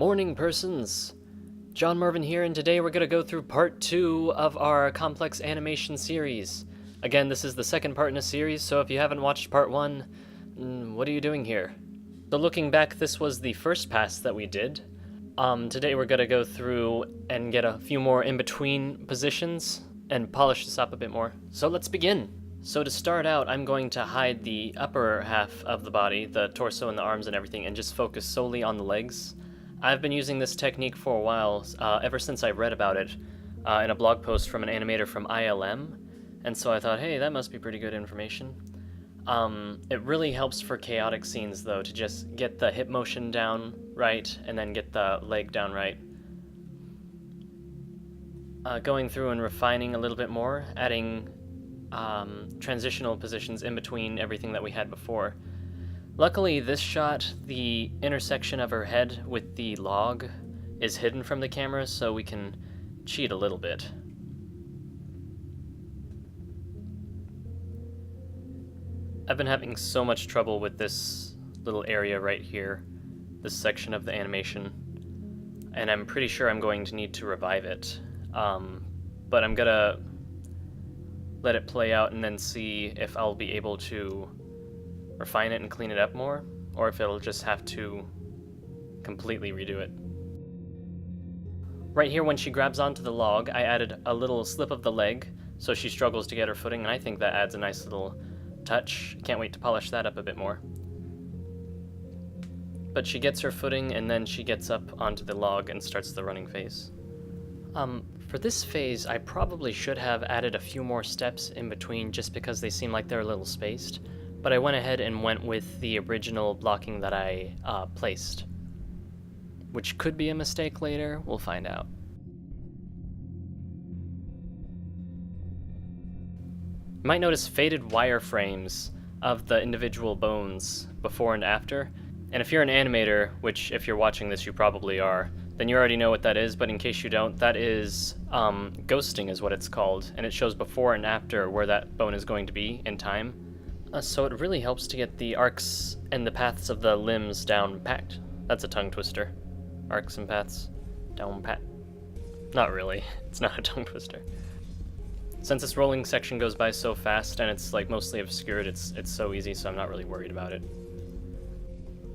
Morning, persons! John Marvin here, and today we're going to go through part 2 of our complex animation series. Again, this is the second part in a series, so if you haven't watched part 1, what are you doing here? So looking back, this was the first pass that we did. Today we're going to go through and get a few more in-between positions and polish this up a bit more. So let's begin! So to start out, I'm going to hide the upper half of the body, the torso and the arms and everything, and just focus solely on the legs. I've been using this technique for a while, ever since I read about it in a blog post from an animator from ILM, and so I thought, hey, that must be pretty good information. It really helps for chaotic scenes, though, to just get the hip motion down right, and then get the leg down right. Going through and refining a little bit more, adding transitional positions in between everything that we had before. Luckily, this shot, the intersection of her head with the log is hidden from the camera, so we can cheat a little bit. I've been having so much trouble with this little area right here, this section of the animation, and I'm pretty sure I'm going to need to revive it. But I'm gonna let it play out and then see if I'll be able to refine it and clean it up more, or if it'll just have to completely redo it. Right here, when she grabs onto the log, I added a little slip of the leg, so she struggles to get her footing, and I think that adds a nice little touch. Can't wait to polish that up a bit more. But she gets her footing, and then she gets up onto the log and starts the running phase. For this phase, I probably should have added a few more steps in between just because they seem like they're a little spaced, but I went ahead and went with the original blocking that I placed, which could be a mistake later. We'll find out. You might notice faded wireframes of the individual bones before and after, and if you're an animator, which if you're watching this you probably are, then you already know what that is, but in case you don't, that is ghosting is what it's called, and it shows before and after where that bone is going to be in time. So it really helps to get the arcs and the paths of the limbs down packed. That's a tongue twister. Arcs and paths down pat. Not really, it's not a tongue twister. Since this rolling section goes by so fast and it's like mostly obscured, it's so easy, so I'm not really worried about it.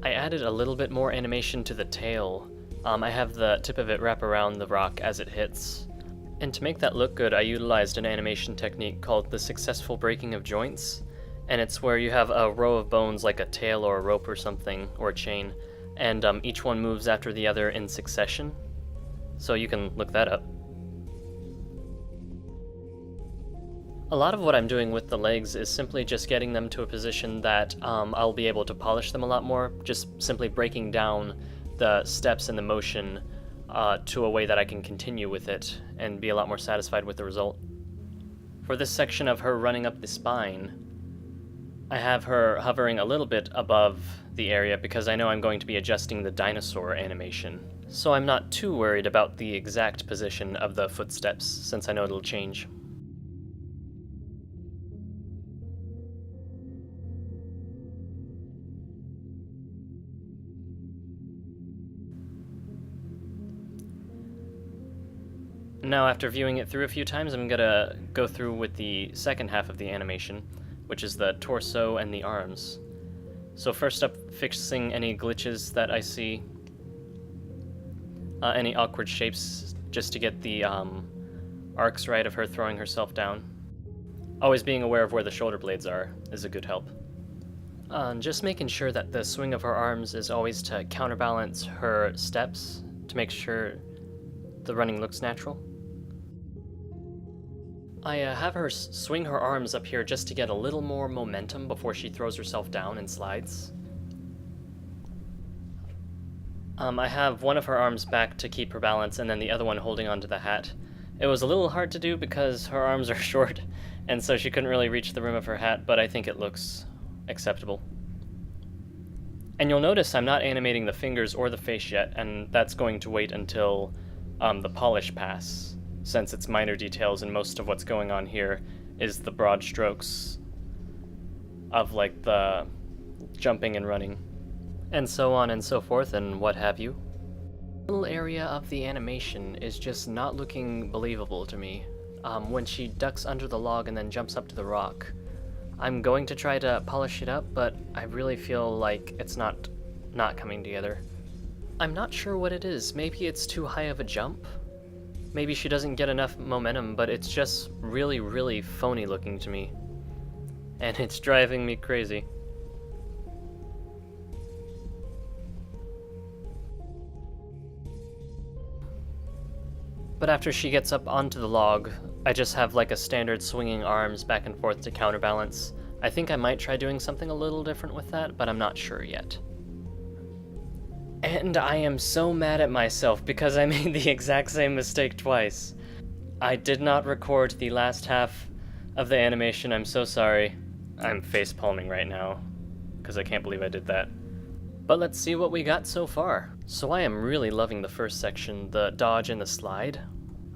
I added a little bit more animation to the tail. I have the tip of it wrap around the rock as it hits. And to make that look good, I utilized an animation technique called the successful breaking of joints. And it's where you have a row of bones like a tail or a rope or something, or a chain, and each one moves after the other in succession. So you can look that up. A lot of what I'm doing with the legs is simply just getting them to a position that I'll be able to polish them a lot more, just simply breaking down the steps and the motion to a way that I can continue with it and be a lot more satisfied with the result. For this section of her running up the spine, I have her hovering a little bit above the area because I know I'm going to be adjusting the dinosaur animation. So I'm not too worried about the exact position of the footsteps since I know it'll change. Now, after viewing it through a few times, I'm gonna go through with the second half of the animation, which is the torso and the arms. So first up, fixing any glitches that I see, any awkward shapes, just to get the arcs right of her throwing herself down. Always being aware of where the shoulder blades are is a good help. Just making sure that the swing of her arms is always to counterbalance her steps to make sure the running looks natural. I have her swing her arms up here just to get a little more momentum before she throws herself down and slides. I have one of her arms back to keep her balance and then the other one holding onto the hat. It was a little hard to do because her arms are short and so she couldn't really reach the rim of her hat, but I think it looks acceptable. And you'll notice I'm not animating the fingers or the face yet, and that's going to wait until the polish pass, since it's minor details and most of what's going on here is the broad strokes of like the jumping and running, and so on and so forth and what have you. Little area of the animation is just not looking believable to me. When she ducks under the log and then jumps up to the rock. I'm going to try to polish it up, but I really feel like it's not coming together. I'm not sure what it is. Maybe it's too high of a jump? Maybe she doesn't get enough momentum, but it's just really, really phony looking to me. And it's driving me crazy. But after she gets up onto the log, I just have like a standard swinging arms back and forth to counterbalance. I think I might try doing something a little different with that, but I'm not sure yet. And I am so mad at myself because I made the exact same mistake twice. I did not record the last half of the animation, I'm so sorry. I'm face palming right now, because I can't believe I did that. But let's see what we got so far. So I am really loving the first section, the dodge and the slide.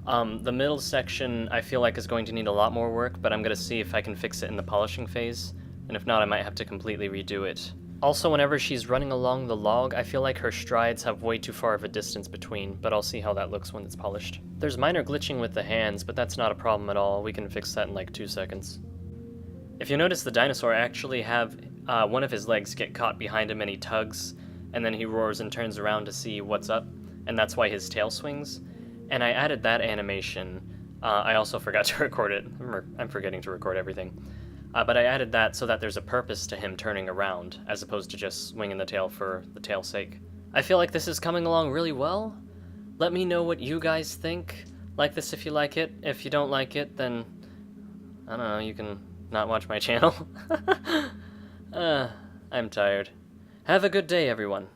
The middle section I feel like is going to need a lot more work, but I'm going to see if I can fix it in the polishing phase, and if not I might have to completely redo it. Also, whenever she's running along the log, I feel like her strides have way too far of a distance between, but I'll see how that looks when it's polished. There's minor glitching with the hands, but that's not a problem at all. We can fix that in like 2 seconds. If you notice, the dinosaur actually have one of his legs get caught behind him and he tugs, and then he roars and turns around to see what's up, and that's why his tail swings. And I added that animation. I also forgot to record it. I'm forgetting to record everything. But I added that so that there's a purpose to him turning around, as opposed to just swinging the tail for the tail's sake. I feel like this is coming along really well. Let me know what you guys think. Like this if you like it. If you don't like it, then, I don't know, you can not watch my channel. I'm tired. Have a good day, everyone.